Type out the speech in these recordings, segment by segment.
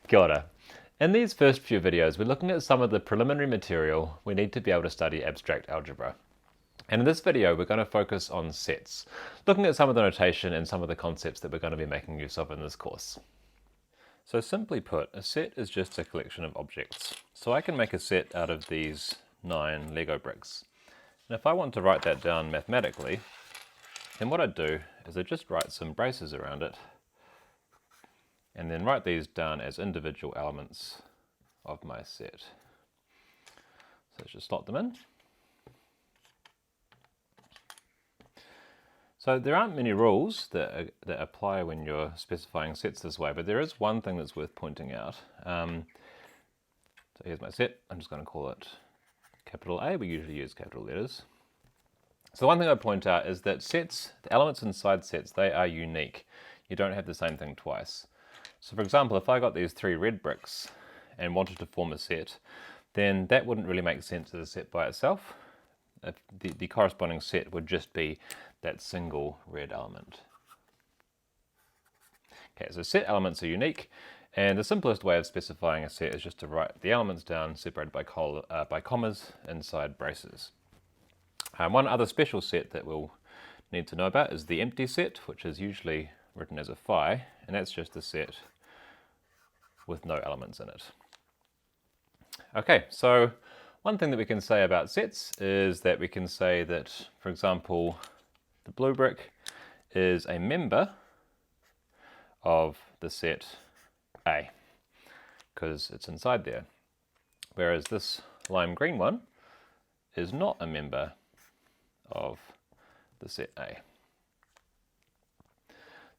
Kia ora. In these first few videos, we're looking at some of the preliminary material we need to be able to study abstract algebra. And in this video, we're going to focus on sets, looking at some of the notation and some of the concepts that we're going to be making use of in this course. So simply put, a set is just a collection of objects. So I can make a set out of these 9 Lego bricks. And if I want to write that down mathematically, then what I'd do is I'd just write some braces around it and then write these down as individual elements of my set. So let's just slot them in. So there aren't many rules that apply when you're specifying sets this way, but there is one thing that's worth pointing out. So here's my set. I'm just going to call it capital A. We usually use capital letters. So one thing I point out is that sets, the elements inside sets, they are unique. You don't have the same thing twice. So for example, if I got these 3 red bricks and wanted to form a set, then that wouldn't really make sense as a set by itself. If the corresponding set would just be that single red element. Okay, so set elements are unique, and the simplest way of specifying a set is just to write the elements down separated by commas inside braces. One other special set that we'll need to know about is the empty set, which is usually written as a phi, and that's just a set with no elements in it. Okay, so one thing that we can say about sets is that we can say that, for example, the blue brick is a member of the set A, because it's inside there, whereas this lime green one is not a member of the set A.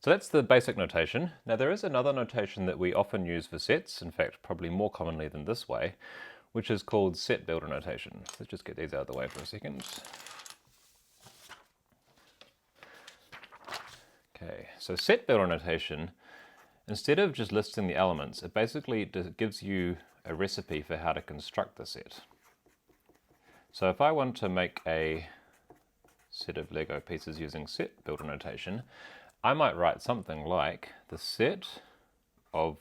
So that's the basic notation. Now there is another notation that we often use for sets, in fact probably more commonly than this way, which is called set builder notation. Let's just get these out of the way for a second. Okay, so set builder notation, instead of just listing the elements, it basically gives you a recipe for how to construct the set. So if I want to make a set of Lego pieces using set builder notation, I might write something like the set of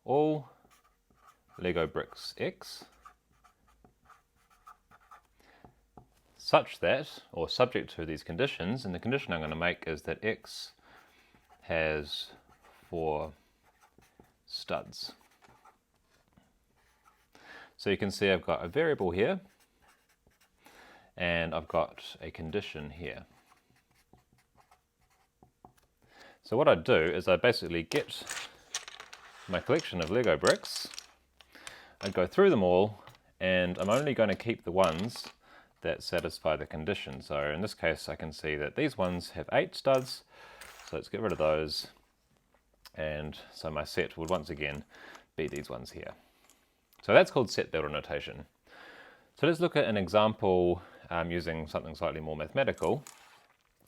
all Lego bricks X such that, or subject to these conditions, and the condition I'm going to make is that X has 4 studs. So you can see I've got a variable here and I've got a condition here. So what I'd do is I'd basically get my collection of Lego bricks, I'd go through them all, and I'm only going to keep the ones that satisfy the condition. So in this case I can see that these ones have 8 studs, so let's get rid of those, and so my set would once again be these ones here. So that's called set builder notation. So let's look at an example using something slightly more mathematical.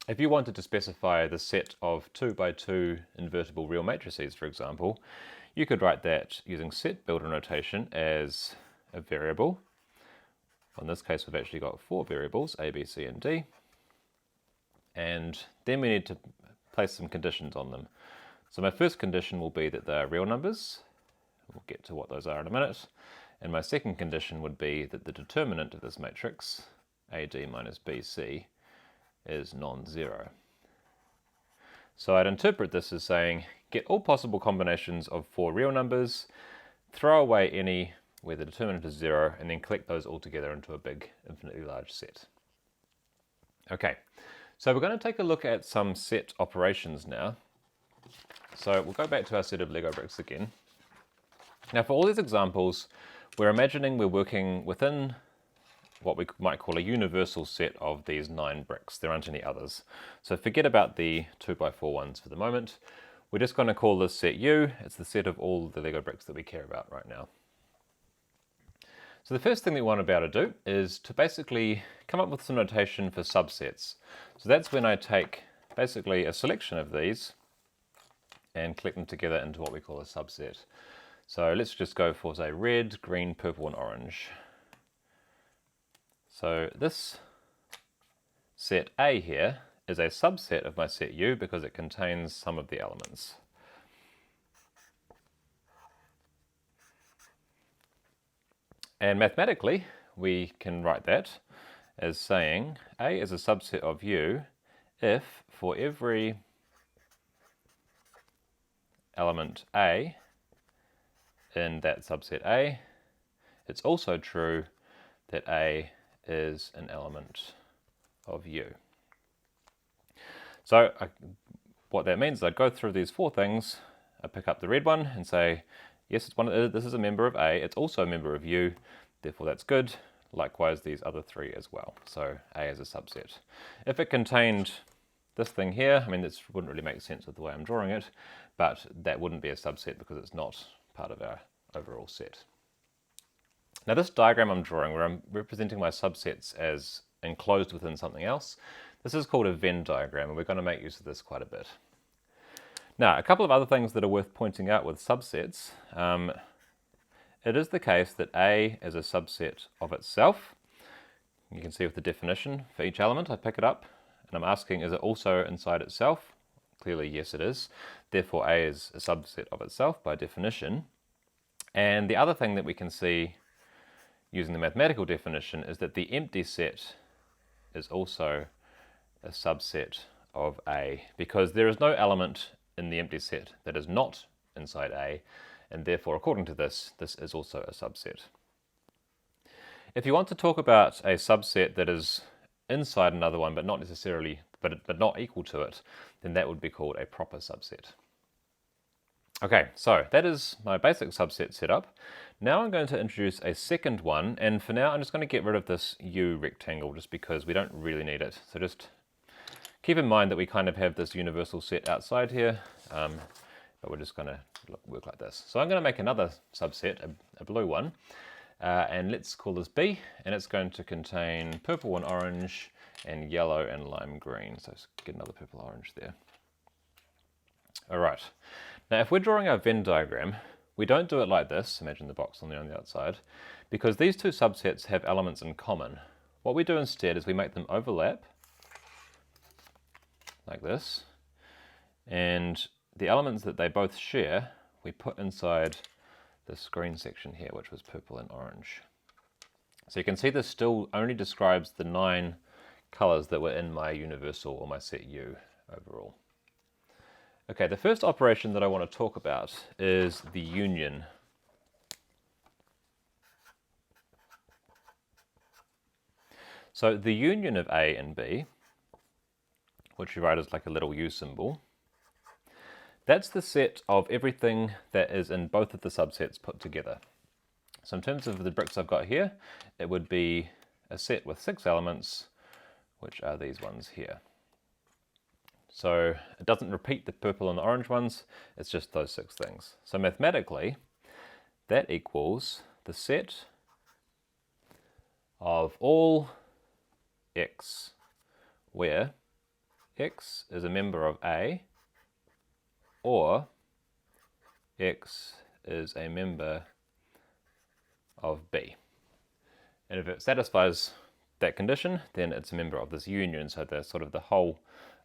If you wanted to specify the set of 2 by 2 invertible real matrices, for example, you could write that using set builder notation as a variable. In this case, we've actually got 4 variables, A, B, C, and D. And then we need to place some conditions on them. So my first condition will be that they are real numbers. We'll get to what those are in a minute. And my second condition would be that the determinant of this matrix, AD minus BC, is non-zero. So I'd interpret this as saying, get all possible combinations of 4 real numbers, throw away any where the determinant is 0, and then collect those all together into a big, infinitely large set. Okay, so we're going to take a look at some set operations now. So we'll go back to our set of Lego bricks again. Now for all these examples, we're imagining we're working within what we might call a universal set of these 9 bricks. There aren't any others. So forget about the 2 by 4 ones for the moment. We're just going to call this set U. It's the set of all the Lego bricks that we care about right now. So the first thing we want to be able to do is to basically come up with some notation for subsets. So that's when I take basically a selection of these and collect them together into what we call a subset. So let's just go for, say, red, green, purple, and orange. So this set A here is a subset of my set U because it contains some of the elements. And mathematically, we can write that as saying A is a subset of U if for every element A in that subset A, it's also true that A is an element of U. So what that means is I go through these four things, I pick up the red one and say, yes, this is a member of A, it's also a member of U, therefore that's good. Likewise, these other three as well. So A is a subset. If it contained this thing here, I mean, this wouldn't really make sense with the way I'm drawing it, but that wouldn't be a subset because it's not part of our overall set. Now this diagram I'm drawing, where I'm representing my subsets as enclosed within something else, this is called a Venn diagram, and we're going to make use of this quite a bit. Now, a couple of other things that are worth pointing out with subsets. It is the case that A is a subset of itself. You can see with the definition for each element, I pick it up, and I'm asking, is it also inside itself? Clearly, yes, it is. Therefore, A is a subset of itself by definition. And the other thing that we can see using the mathematical definition is that the empty set is also a subset of A, because there is no element in the empty set that is not inside A, and therefore, according to this, this is also a subset. If you want to talk about a subset that is inside another one, but not necessarily, but not equal to it, then that would be called a proper subset. Okay, so that is my basic subset setup. Now I'm going to introduce a second one, and for now I'm just going to get rid of this U rectangle just because we don't really need it. So just keep in mind that we kind of have this universal set outside here, but we're just going to work like this. So I'm going to make another subset, a blue one, and let's call this B, and it's going to contain purple and orange and yellow and lime green. So let's get another purple orange there. All right. Now if we're drawing our Venn diagram, we don't do it like this, imagine the box on the outside, because these two subsets have elements in common. What we do instead is we make them overlap, like this, and the elements that they both share, we put inside this green section here, which was purple and orange. So you can see this still only describes the 9 colors that were in my universal or my set U overall. Okay, the first operation that I want to talk about is the union. So the union of A and B, which you write as like a little U symbol, that's the set of everything that is in both of the subsets put together. So in terms of the bricks I've got here, it would be a set with 6 elements, which are these ones here. So it doesn't repeat the purple and the orange ones, it's just those 6 things. So mathematically, that equals the set of all x, where x is a member of A, or x is a member of B. And if it satisfies that condition, then it's a member of this union, so they're sort of the whole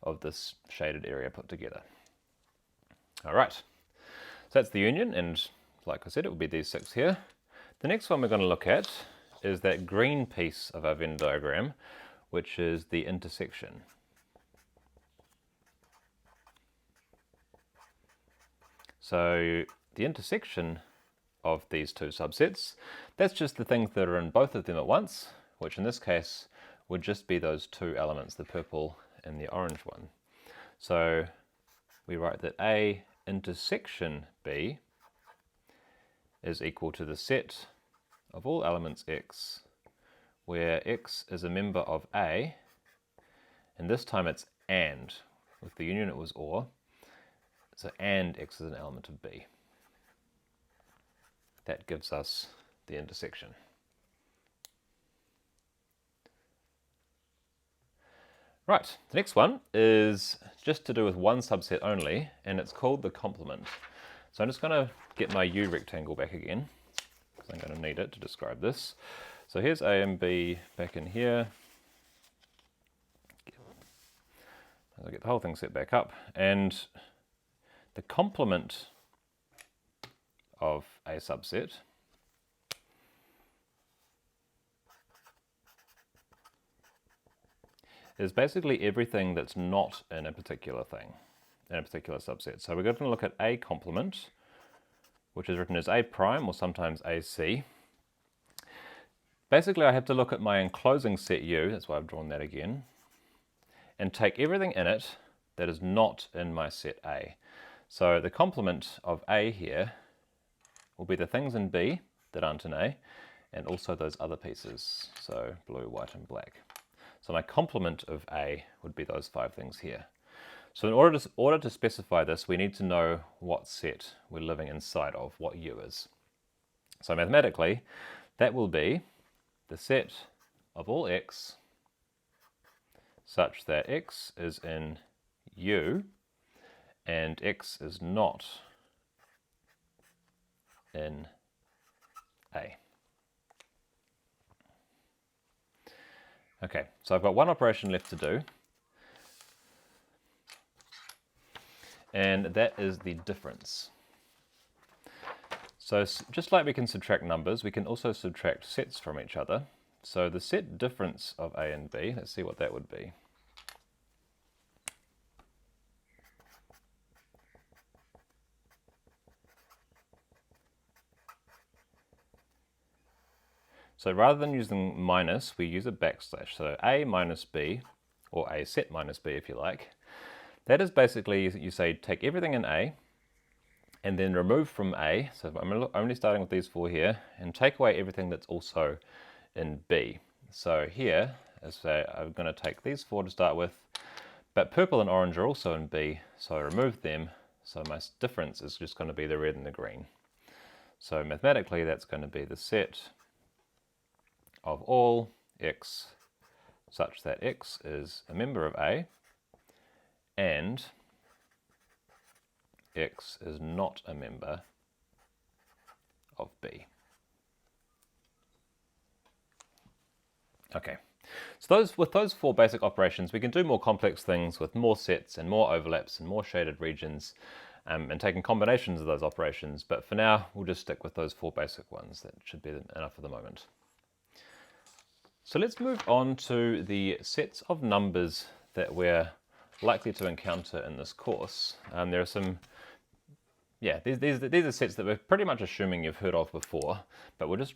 of this shaded area put together. All right, so that's the union, and like I said, it will be these 6 here. The next one we're going to look at is that green piece of our Venn diagram, which is the intersection. So the intersection of these 2 subsets, that's just the things that are in both of them at once, which in this case would just be those 2 elements, the purple and the orange one. So we write that A intersection B is equal to the set of all elements x, where x is a member of A, and this time it's and. With the union it was or, so and x is an element of B. That gives us the intersection. Right, the next one is just to do with one subset only, and it's called the complement. So I'm just going to get my U rectangle back again, because I'm going to need it to describe this. So here's A and B back in here. I'll get the whole thing set back up, and the complement of a subset is basically everything that's not in a particular thing, in a particular subset. So we're going to look at A complement, which is written as A prime or sometimes AC. Basically, I have to look at my enclosing set U, that's why I've drawn that again, and take everything in it that is not in my set A. So the complement of A here will be the things in B that aren't in A, and also those other pieces, so blue, white, and black. So my complement of A would be those 5 things here. So in order to specify this, we need to know what set we're living inside of, what U is. So mathematically, that will be the set of all x such that x is in U and x is not in A. Okay, so I've got one operation left to do, and that is the difference. So just like we can subtract numbers, we can also subtract sets from each other. So the set difference of A and B, let's see what that would be. So rather than using minus, we use a backslash. So A minus B, or A set minus B if you like. That is basically, you say take everything in A, and then remove from A, so I'm only starting with these 4 here, and take away everything that's also in B. So here, as I say, I'm going to take these 4 to start with, but purple and orange are also in B, so I remove them, so my difference is just going to be the red and the green. So mathematically, that's going to be the set of all x such that x is a member of A, and x is not a member of B. Okay, so with those 4 basic operations, we can do more complex things with more sets and more overlaps and more shaded regions, and taking combinations of those operations. But for now, we'll just stick with those 4 basic ones. That should be enough for the moment. So let's move on to the sets of numbers that we're likely to encounter in this course. There are some, these are sets that we're pretty much assuming you've heard of before, but we'll just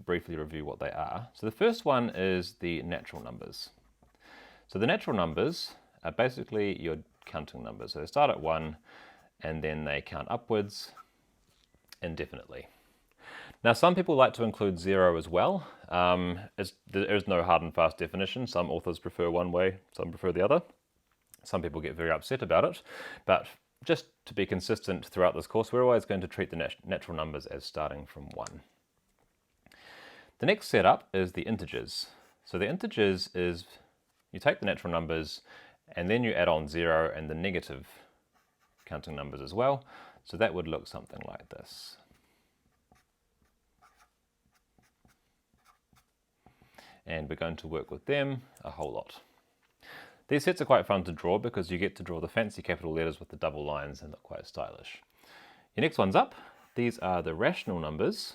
briefly review what they are. So the first one is the natural numbers. So the natural numbers are basically your counting numbers. So they start at 1 and then they count upwards indefinitely. Now some people like to include 0 as well. There is no hard and fast definition. Some authors prefer one way, some prefer the other. Some people get very upset about it, but just to be consistent throughout this course, we're always going to treat the natural numbers as starting from 1. The next setup is the integers. So the integers is, you take the natural numbers and then you add on 0 and the negative counting numbers as well. So that would look something like this. And we're going to work with them a whole lot. These sets are quite fun to draw because you get to draw the fancy capital letters with the double lines and look quite stylish. Your next one's up. These are the rational numbers.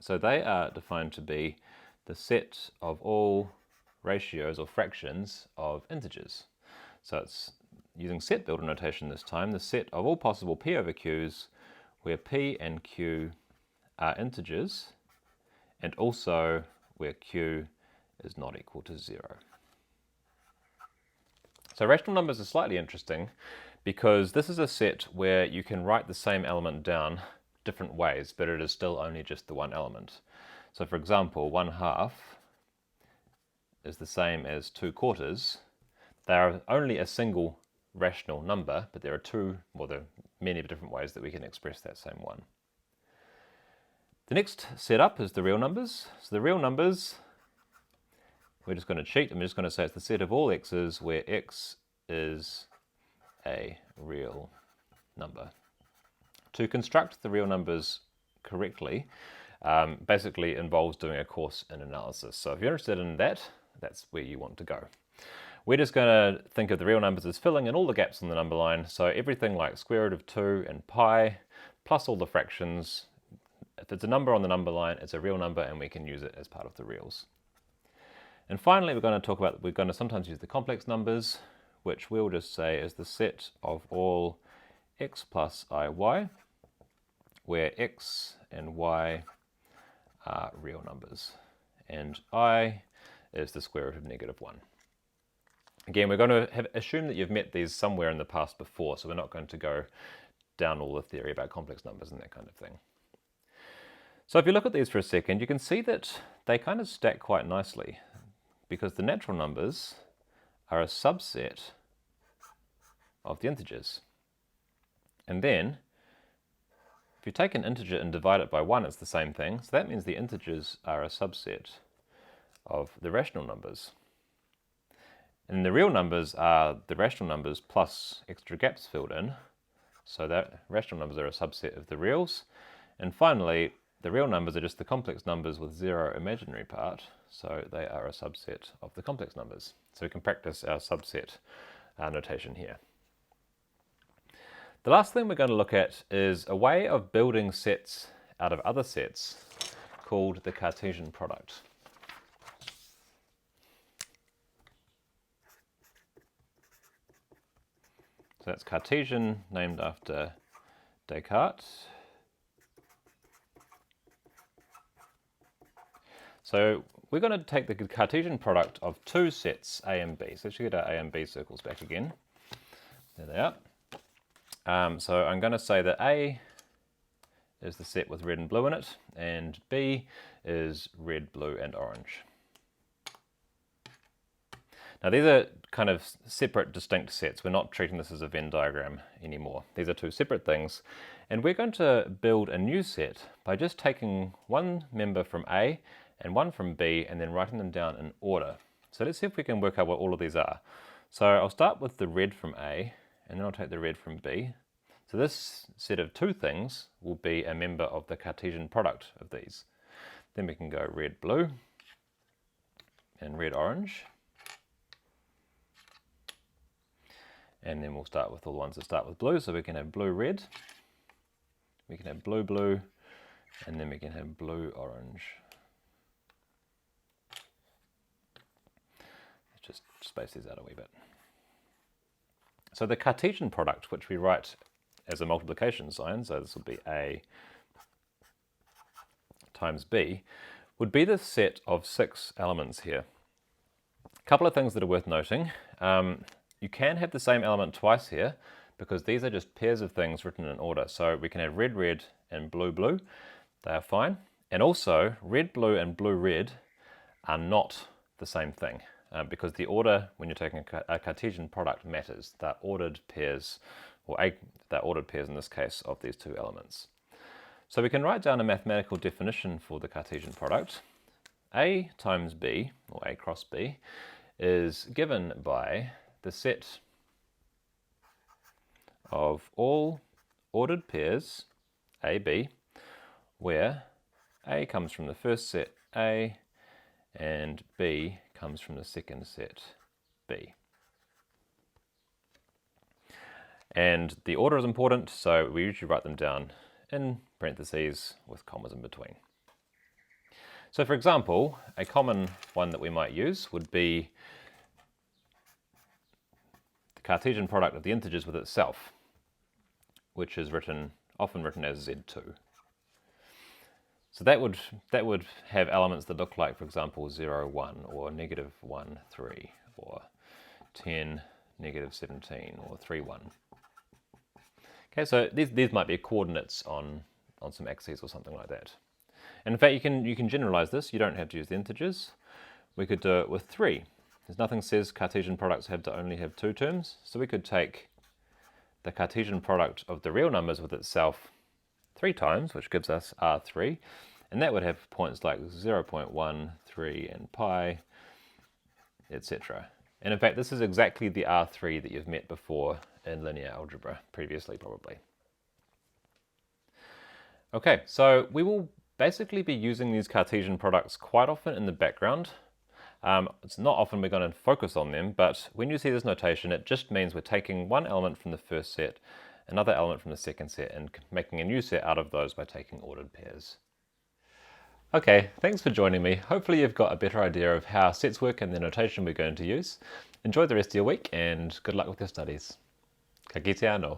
So they are defined to be the set of all ratios or fractions of integers. So it's using set builder notation this time, the set of all possible p over q's where p and q are integers and also where q is not equal to 0. So rational numbers are slightly interesting because this is a set where you can write the same element down different ways, but it is still only just the one element. So for example, 1/2 is the same as 2/4. They are only a single rational number, but there are many different ways that we can express that same one. The next setup is the real numbers. So the real numbers, we're just going to cheat. I'm just going to say it's the set of all x's where x is a real number. To construct the real numbers correctly basically involves doing a course in analysis. So if you're interested in that, that's where you want to go. We're just going to think of the real numbers as filling in all the gaps on the number line. So everything like square root of 2 and pi, plus all the fractions. If it's a number on the number line, it's a real number and we can use it as part of the reals. And finally, we're going to sometimes use the complex numbers, which we'll just say is the set of all x plus iy, where x and y are real numbers, and I is the square root of -1. Again, we're going to assume that you've met these somewhere in the past before, so we're not going to go down all the theory about complex numbers and that kind of thing. So if you look at these for a second, you can see that they kind of stack quite nicely, because the natural numbers are a subset of the integers. And then, if you take an integer and divide it by 1, it's the same thing. So that means the integers are a subset of the rational numbers. And the real numbers are the rational numbers plus extra gaps filled in. So that rational numbers are a subset of the reals. And finally, the real numbers are just the complex numbers with 0 imaginary part. So they are a subset of the complex numbers. So we can practice our subset notation here. The last thing we're going to look at is a way of building sets out of other sets called the Cartesian product. So that's Cartesian, named after Descartes. So we're going to take the Cartesian product of two sets, A and B. So let's get our A and B circles back again. There they are. So I'm going to say that A is the set with red and blue in it, and B is red, blue, and orange. Now these are kind of separate, distinct sets. We're not treating this as a Venn diagram anymore. These are two separate things. And we're going to build a new set by just taking one member from A and one from B and then writing them down in order. So let's see if we can work out what all of these are. So I'll start with the red from A, and then I'll take the red from B. So this set of two things will be a member of the Cartesian product of these. Then we can go red, blue, and red, orange. And then we'll start with all the ones that start with blue. So we can have blue, red, we can have blue, blue, and then we can have blue, orange. Let's just space these out a wee bit. So the Cartesian product, which we write as a multiplication sign, so this will be A times B, would be the set of 6 elements here. A couple of things that are worth noting. You can have the same element twice here, because these are just pairs of things written in order. So we can have red, red, and blue, blue. They are fine. And also, red, blue, and blue, red are not the same thing, because the order, when you're taking a Cartesian product, matters. They're ordered pairs, they're ordered pairs in this case, of these two elements. So we can write down a mathematical definition for the Cartesian product. A times B, or A cross B, is given by the set of all ordered pairs, AB, where A comes from the first set A and B comes from the second set B. And the order is important, so we usually write them down in parentheses with commas in between. So for example, a common one that we might use would be the Cartesian product of the integers with itself, which is often written as Z2. So that would have elements that look like, for example, 0, 1, or -1, 3, or 10, -17, or 3, 1. Okay, so these might be coordinates on some axes or something like that. And in fact, you can generalize this. You don't have to use the integers. We could do it with 3. There's nothing says Cartesian products have to only have 2 terms. So we could take the Cartesian product of the real numbers with itself 3 times, which gives us R3. And that would have points like 0.1, 3, and pi, etc. And in fact, this is exactly the R3 that you've met before in linear algebra, previously probably. Okay, so we will basically be using these Cartesian products quite often in the background. It's not often we're going to focus on them, but when you see this notation, it just means we're taking one element from the first set, another element from the second set, and making a new set out of those by taking ordered pairs. Okay, thanks for joining me. Hopefully you've got a better idea of how sets work and the notation we're going to use. Enjoy the rest of your week and good luck with your studies. Ka kite anō.